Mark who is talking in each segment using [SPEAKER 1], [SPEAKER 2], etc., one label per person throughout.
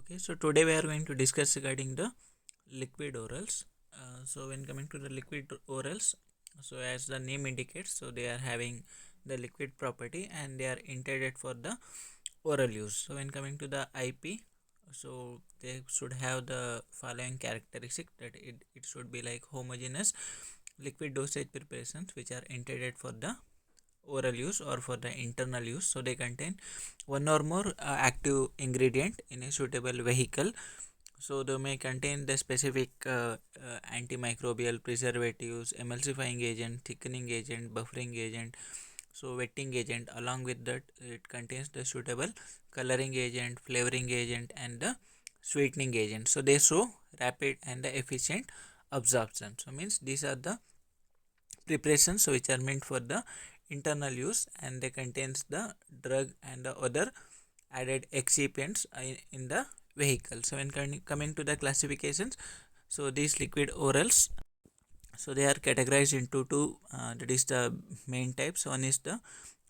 [SPEAKER 1] Okay, so today we are going to discuss regarding the liquid orals. So when coming to the liquid orals, so as the name indicates, so they are having the liquid property and they are intended for the oral use. So when coming to the IP, so they should have the following characteristic that it should be like homogeneous liquid dosage preparations which are intended for the oral use or for the internal use. So they contain one or more active ingredient in a suitable vehicle. So they may contain the specific antimicrobial preservatives, emulsifying agent, thickening agent, buffering agent, so wetting agent. Along with that, it contains the suitable coloring agent, flavoring agent, and the sweetening agent. So they show rapid and the efficient absorption. So means these are the preparations which are meant for the internal use, and they contains the drug and the other added excipients in the vehicle. So when coming to the classifications, so these liquid orals, so they are categorized into two, that is the main types. One is the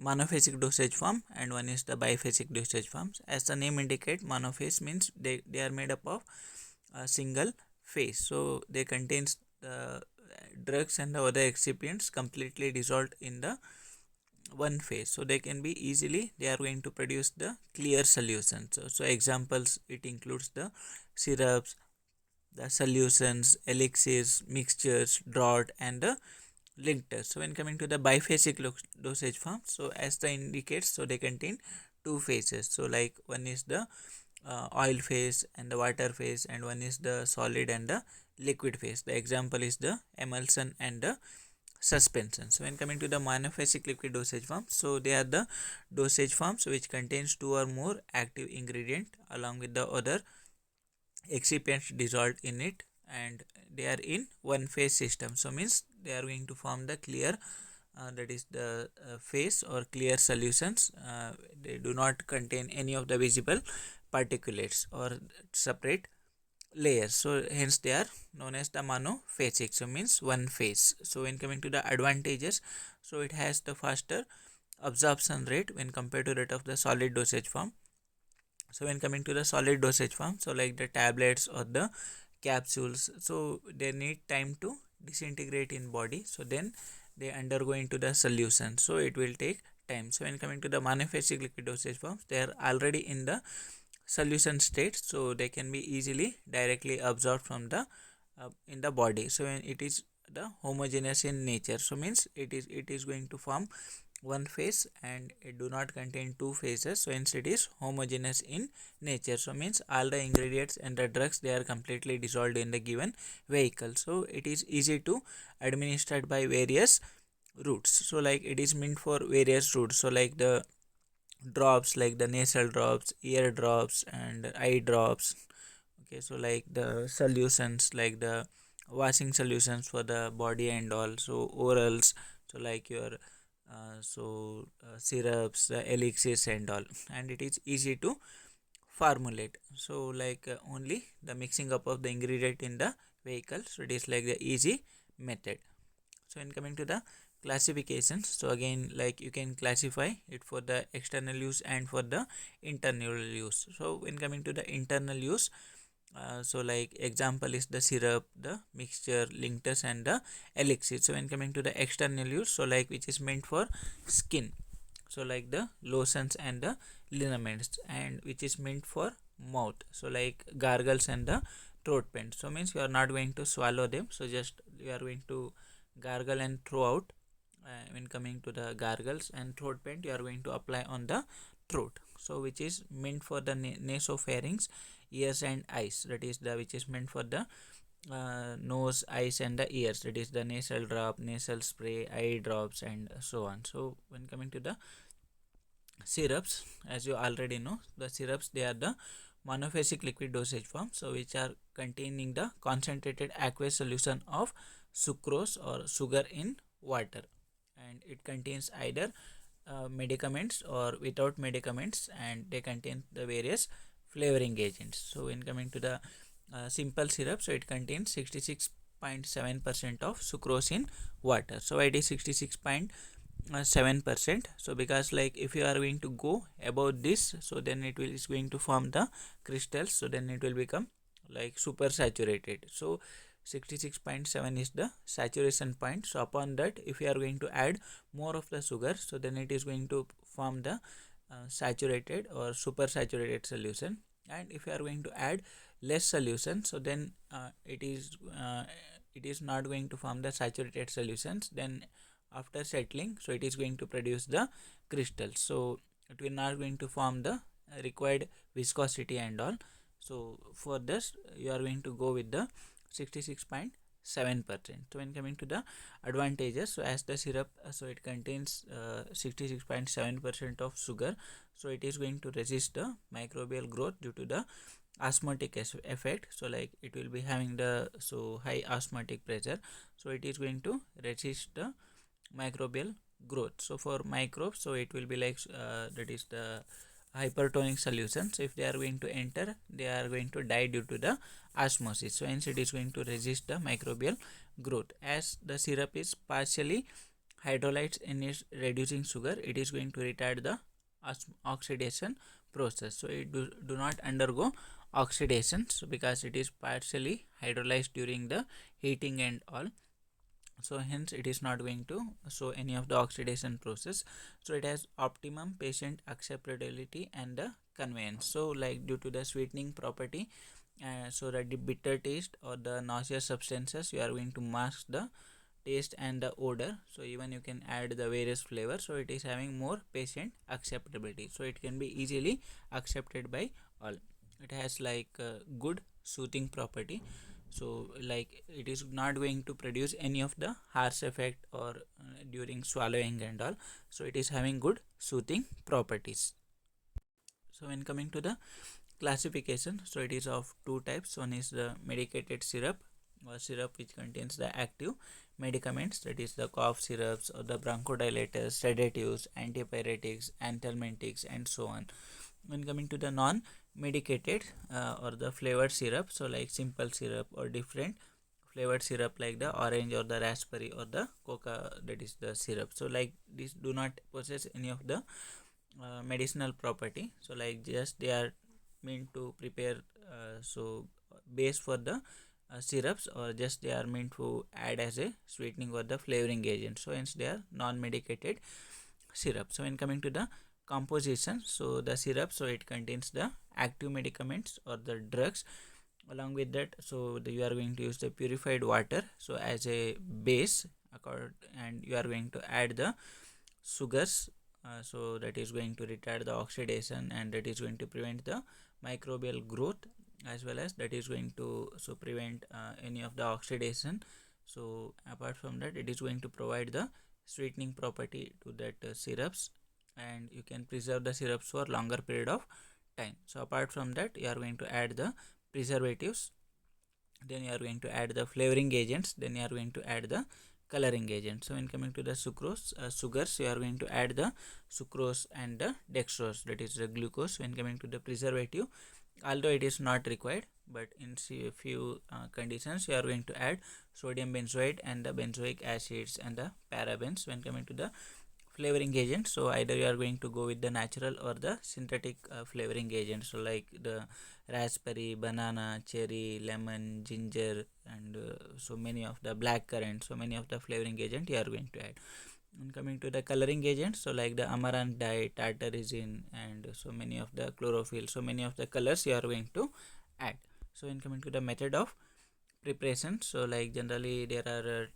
[SPEAKER 1] monophasic dosage form and one is the biphasic dosage forms. As the name indicate, monophase means they are made up of a single phase, so they contains the drugs and the other excipients completely dissolved in the one phase, so they can be easily, they are going to produce the clear solutions. So examples, it includes the syrups, the solutions, elixirs, mixtures, draught, and the linctures. So when coming to the biphasic dosage form, so as the indicates, so they contain two phases. So like one is the oil phase and the water phase, and one is the solid and the liquid phase. The example is the emulsion and the suspension. So when coming to the monophasic liquid dosage forms, so they are the dosage forms which contains two or more active ingredient along with the other excipients dissolved in it, and they are in one phase system. So means they are going to form the clear, that is the phase or clear solutions. They do not contain any of the visible particulates or separate layers, so hence they are known as the monophasic, so means one phase. So when coming to the advantages, so it has the faster absorption rate when compared to that of the solid dosage form. So when coming to the solid dosage form, so like the tablets or the capsules, so they need time to disintegrate in body, so then they undergo into the solution, so it will take time. So when coming to the monophasic liquid dosage forms, they are already in the solution state, so they can be easily directly absorbed from the in the body. So when it is the homogeneous in nature, so means it is going to form one phase and it do not contain two phases, so hence it is homogeneous in nature. So means all the ingredients and the drugs, they are completely dissolved in the given vehicle, so it is easy to administered by various routes. So like it is meant for various routes, so like the drops, like the nasal drops, ear drops, and eye drops. Okay, so like the solutions, like the washing solutions for the body and also orals, so like your syrups, the elixirs and all, and it is easy to formulate. So like only the mixing up of the ingredient in the vehicle, so it is like the easy method. So in coming to the classifications, so again, like you can classify it for the external use and for the internal use. So when coming to the internal use, so like example is the syrup, the mixture, linctures, and the elixir. So when coming to the external use, so like which is meant for skin, so like the lotions and the liniments, and which is meant for mouth, so like gargles and the throat paint. So means you are not going to swallow them, so just you are going to gargle and throw out. When coming to the gargles and throat paint, you are going to apply on the throat, so which is meant for the nasopharynx, ears and eyes, that is the which is meant for the nose, eyes, and the ears, that is the nasal drop, nasal spray, eye drops, and so on. So when coming to the syrups, as you already know, the syrups, they are the monophasic liquid dosage form, so which are containing the concentrated aqueous solution of sucrose or sugar in water, and it contains either medicaments or without medicaments, and they contain the various flavoring agents. So when coming to the simple syrup, so it contains 66.7% of sucrose in water. So it is 66.7% 7%. So because like if you are going to go above this, so then it will is going to form the crystals, so then it will become like super saturated. So 66.7 is the saturation point. So upon that, if you are going to add more of the sugar, so then it is going to form the saturated or super saturated solution. And if you are going to add less solution, so then it is not going to form the saturated solutions. Then after settling, so it is going to produce the crystals. So it will not going to form the required viscosity and all. So for this, you are going to go with the 66.7%. So when coming to the advantages, so as the syrup, so it contains 66.7% of sugar, so it is going to resist the microbial growth due to the osmotic effect. So like it will be having the so high osmotic pressure, so it is going to resist the microbial growth. So for microbes, so it will be like that is the hypertonic solutions. If they are going to enter, they are going to die due to the osmosis. So hence it is going to resist the microbial growth. As the syrup is partially hydrolyzed in its reducing sugar, it is going to retard the oxidation process. So it do not undergo oxidation, so because it is partially hydrolyzed during the heating and all, so hence it is not going to show any of the oxidation process. So it has optimum patient acceptability and the conveyance. So like due to the sweetening property, so that the bitter taste or the nauseous substances, you are going to mask the taste and the odor. So even you can add the various flavors, so it is having more patient acceptability, so it can be easily accepted by all. It has like good soothing property, so like it is not going to produce any of the harsh effect or during swallowing and all. So it is having good soothing properties. So when coming to the classification, so it is of two types. One is the medicated syrup, or syrup which contains the active medicaments, that is the cough syrups or the bronchodilators, sedatives, antipyretics, anthelmintics, and so on. When coming to the non medicated or the flavored syrup, so like simple syrup or different flavored syrup like the orange or the raspberry or the coca, that is the syrup. So like these do not possess any of the medicinal property. So like just they are meant to prepare so base for the syrups, or just they are meant to add as a sweetening or the flavoring agent. So hence they are non-medicated syrup. So when coming to the composition, so the syrup, so it contains the active medicaments or the drugs. Along with that, so you are going to use the purified water so as a base, and you are going to add the sugars, so that is going to retard the oxidation, and that is going to prevent the microbial growth, as well as that is going to so prevent any of the oxidation. So apart from that, it is going to provide the sweetening property to that syrups, and you can preserve the syrups for longer period of time. So apart from that, you are going to add the preservatives, then you are going to add the flavoring agents, then you are going to add the coloring agent. So when coming to the sucrose, sugars, you are going to add the sucrose and the dextrose, that is the glucose. When coming to the preservative, although it is not required, but in few conditions, you are going to add sodium benzoate and the benzoic acids and the parabens. When coming to the flavoring agent, so either you are going to go with the natural or the synthetic flavoring agent, so like the raspberry, banana, cherry, lemon, ginger, and so many of the black currant, so many of the flavoring agent you are going to add. And coming to the coloring agents, so like the amaranth dye, tartarizine, and so many of the chlorophyll, so many of the colors you are going to add. So in coming to the method of preparation, so like generally there are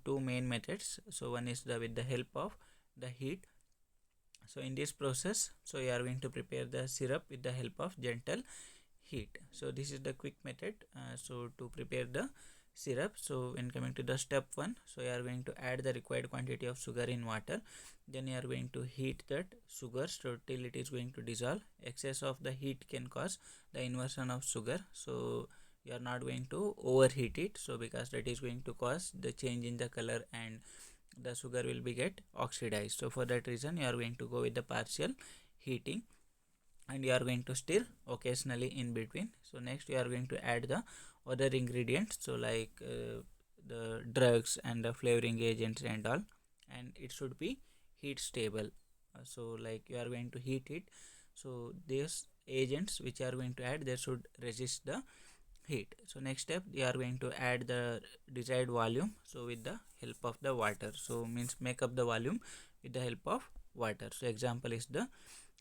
[SPEAKER 1] two main methods. So one is the with the help of the heat. So in this process, so you are going to prepare the syrup with the help of gentle heat. So this is the quick method so to prepare the syrup. So when coming to the step 1, so you are going to add the required quantity of sugar in water, then you are going to heat that sugar so till it is going to dissolve. Excess of the heat can cause the inversion of sugar, so you are not going to overheat it, so because that is going to cause the change in the color and the sugar will be get oxidized. So for that reason, you are going to go with the partial heating, and you are going to stir occasionally in between. So next you are going to add the other ingredients, so like the drugs and the flavoring agents and all, and it should be heat stable. So like you are going to heat it, so these agents which are going to add, they should resist the heat. So next step, you are going to add the desired volume, so with the help of the water. So means make up the volume with the help of water. So example is the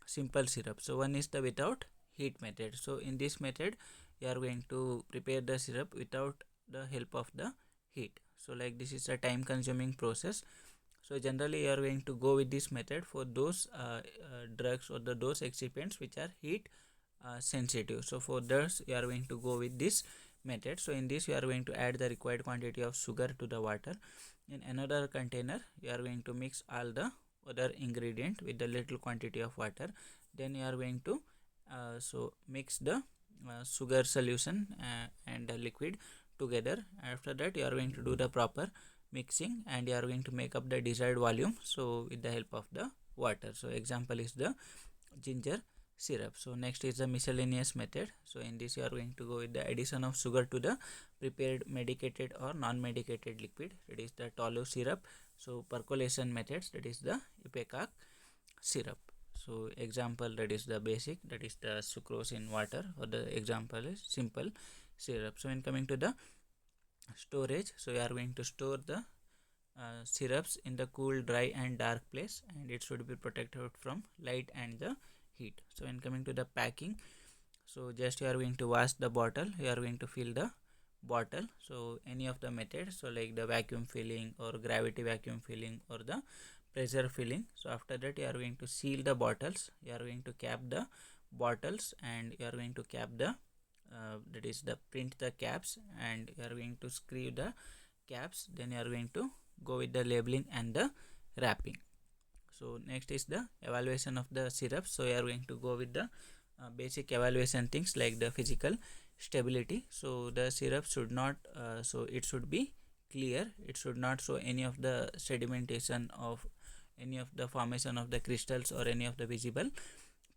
[SPEAKER 1] simple syrup. So one is the without heat method. So in this method you are going to prepare the syrup without the help of the heat. So like this is a time consuming process. So generally you are going to go with this method for those drugs or those excipients which are heat sensitive. So for those you are going to go with this method. So in this you are going to add the required quantity of sugar to the water. In another container you are going to mix all the other ingredient with the little quantity of water. Then you are going to so mix the sugar solution and the liquid together. After that you are going to do the proper mixing and you are going to make up the desired volume, so with the help of the water. So example is the ginger syrup. So next is the miscellaneous method. So in this you are going to go with the addition of sugar to the prepared medicated or non-medicated liquid, that is the tolu syrup. So percolation methods, that is the ipecac syrup. So example, that is the basic, that is the sucrose in water, or the example is simple syrup. So when coming to the storage, so you are going to store the syrups in the cool, dry and dark place, and it should be protected from light and the heat. So when coming to the packing, so just you are going to wash the bottle, you are going to fill the bottle. So any of the methods, so like the vacuum filling or gravity vacuum filling or the pressure filling. So after that you are going to seal the bottles, you are going to cap the bottles and you are going to cap the that is the print the caps, and you are going to screw the caps. Then you are going to go with the labeling and the wrapping. So next is the evaluation of the syrup. So you are going to go with the basic evaluation things like the physical stability. So the syrup should not so it should be clear, it should not show any of the sedimentation of any of the formation of the crystals or any of the visible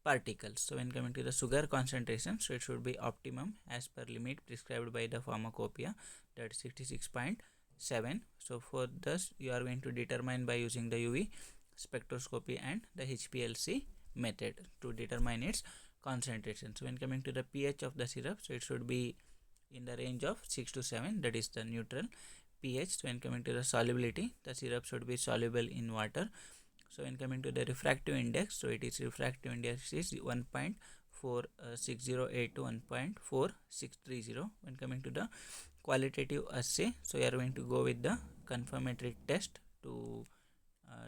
[SPEAKER 1] particles. So when coming to the sugar concentration, so it should be optimum as per limit prescribed by the pharmacopoeia, that is 66.7. So for this you are going to determine by using the UV spectroscopy and the HPLC method to determine its concentration. So when coming to the pH of the syrup, so it should be in the range of 6 to 7, that is the neutral pH. So when coming to the solubility, the syrup should be soluble in water. So when coming to the refractive index, so it is refractive index is 1.4608 to 1.4630. When coming to the qualitative assay, so you are going to go with the confirmatory test to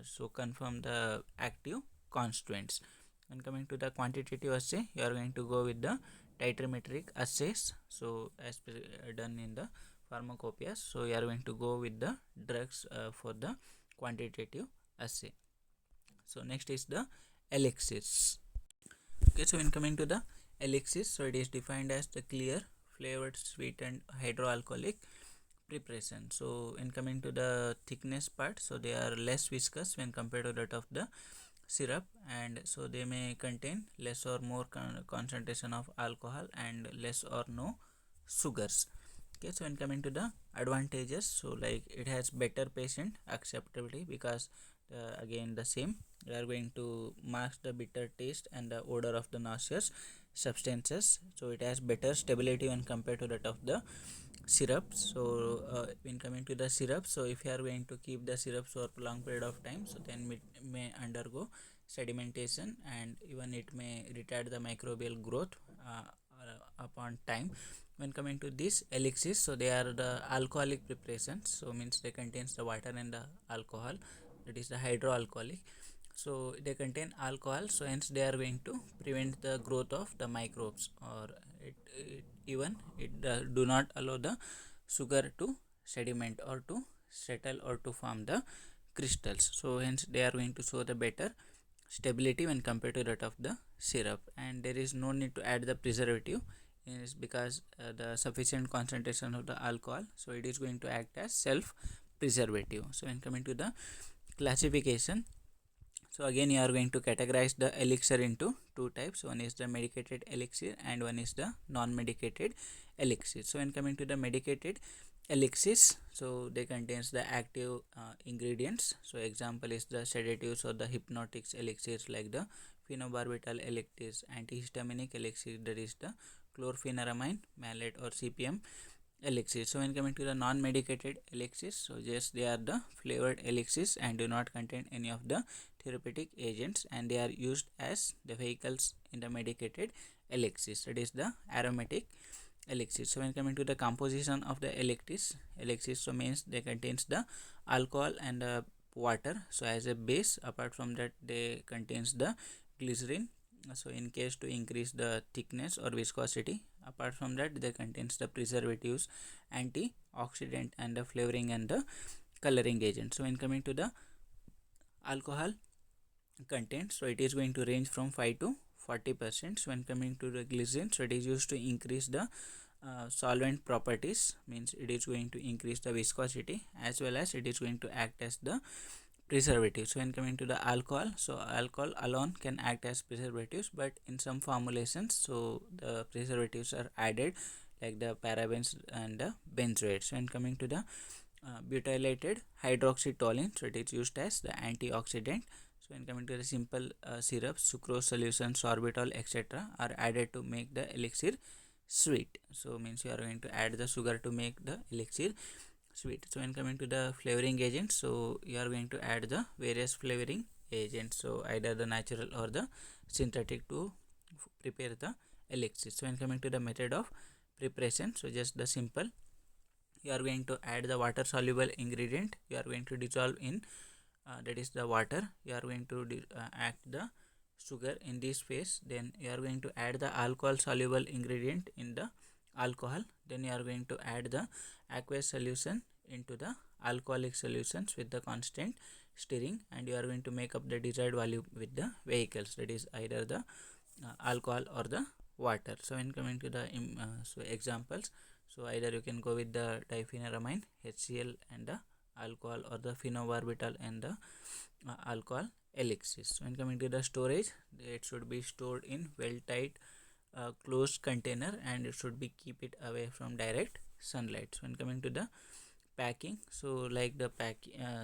[SPEAKER 1] so confirm the active constituents. When coming to the quantitative assay, you are going to go with the titrometric assays. So as done in the pharmacopoeia, so you are going to go with the drugs for the quantitative assay. So next is the elixirs. Okay, so when coming to the elixirs, so it is defined as the clear, flavored, sweet and hydroalcoholic preparation. So in coming to the thickness part, so they are less viscous when compared to that of the syrup, and so they may contain less or more concentration of alcohol and less or no sugars. Okay, so when coming to the advantages, so like it has better patient acceptability because again the same, we are going to mask the bitter taste and the odor of the nauseous substances. So it has better stability when compared to that of the syrup. So when coming to the syrup, so if you are going to keep the syrup for a long period of time, so then it may undergo sedimentation and even it may retard the microbial growth upon time. When coming to these elixirs, so they are the alcoholic preparations, so means they contains the water and the alcohol, that is the hydroalcoholic. So they contain alcohol, so hence they are going to prevent the growth of the microbes, or it do not allow the sugar to sediment or to settle or to form the crystals. So hence they are going to show the better stability when compared to that of the syrup, and there is no need to add the preservative is because the sufficient concentration of the alcohol, so it is going to act as self preservative. So when coming to the classification, so again you are going to categorize the elixir into two types. One is the medicated elixir and one is the non-medicated elixir. So when coming to the medicated, elixirs, so they contains the active ingredients. So example is the sedatives or the hypnotics elixirs like the phenobarbital elixirs, antihistaminic elixir, that is the chlorpheniramine malate or CPM elixirs. So when coming to the non-medicated elixirs, so yes, they are the flavored elixirs and do not contain any of the therapeutic agents, and they are used as the vehicles in the medicated elixirs, that is the aromatic elixirs. So when coming to the composition of the elixirs, so means they contains the alcohol and water, so as a base. Apart from that, they contains the glycerin, so in case to increase the thickness or viscosity. Apart from that, they contains the preservatives, antioxidant, and the flavoring and the coloring agent. So when coming to the alcohol content, so it is going to range from 5 to 40%. So when coming to the glycerin, so it is used to increase the solvent properties, means it is going to increase the viscosity, as well as it is going to act as the preservative. So when coming to the alcohol, so alcohol alone can act as preservatives, but in some formulations, so the preservatives are added, like the parabens and the benzoates. So when coming to the butylated hydroxytoluene, so it is used as the antioxidant. So when coming to the simple syrups, sucrose solution, sorbitol, etc., are added to make the elixir sweet. So means you are going to add the sugar to make the elixir sweet. So when coming to the flavoring agents, so you are going to add the various flavoring agents, so either the natural or the synthetic, to prepare the elixir. So when coming to the method of preparation, so just the simple, you are going to add the water soluble ingredient, you are going to dissolve in that is the water, you are going to add the sugar in this phase, then you are going to add the alcohol soluble ingredient in the alcohol, then you are going to add the aqueous solution into the alcoholic solutions with the constant stirring, and you are going to make up the desired value with the vehicles, that is either the alcohol or the water. So when coming to the so examples, so either you can go with the diphenyramine HCl and the alcohol, or the phenobarbital and the alcohol elixirs. So when coming to the storage, it should be stored in well tight closed container, and it should be keep it away from direct sunlight. So when coming to the packing, so like the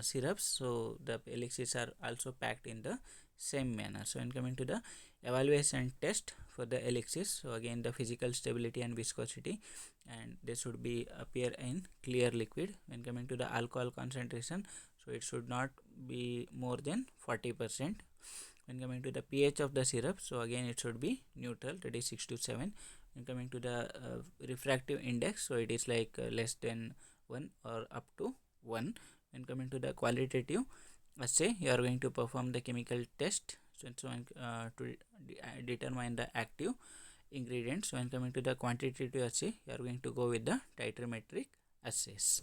[SPEAKER 1] syrups, so the elixirs are also packed in the same manner. So when coming to the evaluation test for the elixirs, so again the physical stability and viscosity, and they should be appear in clear liquid. When coming to the alcohol concentration, so it should not be more than 40%. When coming to the pH of the syrup, so again it should be neutral, that is 6 to 7. When coming to the refractive index, so it is like less than 1 or up to 1. When coming to the qualitative assay, you are going to perform the chemical test, to determine the active ingredients. When coming to the quantitative assay, you are going to go with the titrometric assays.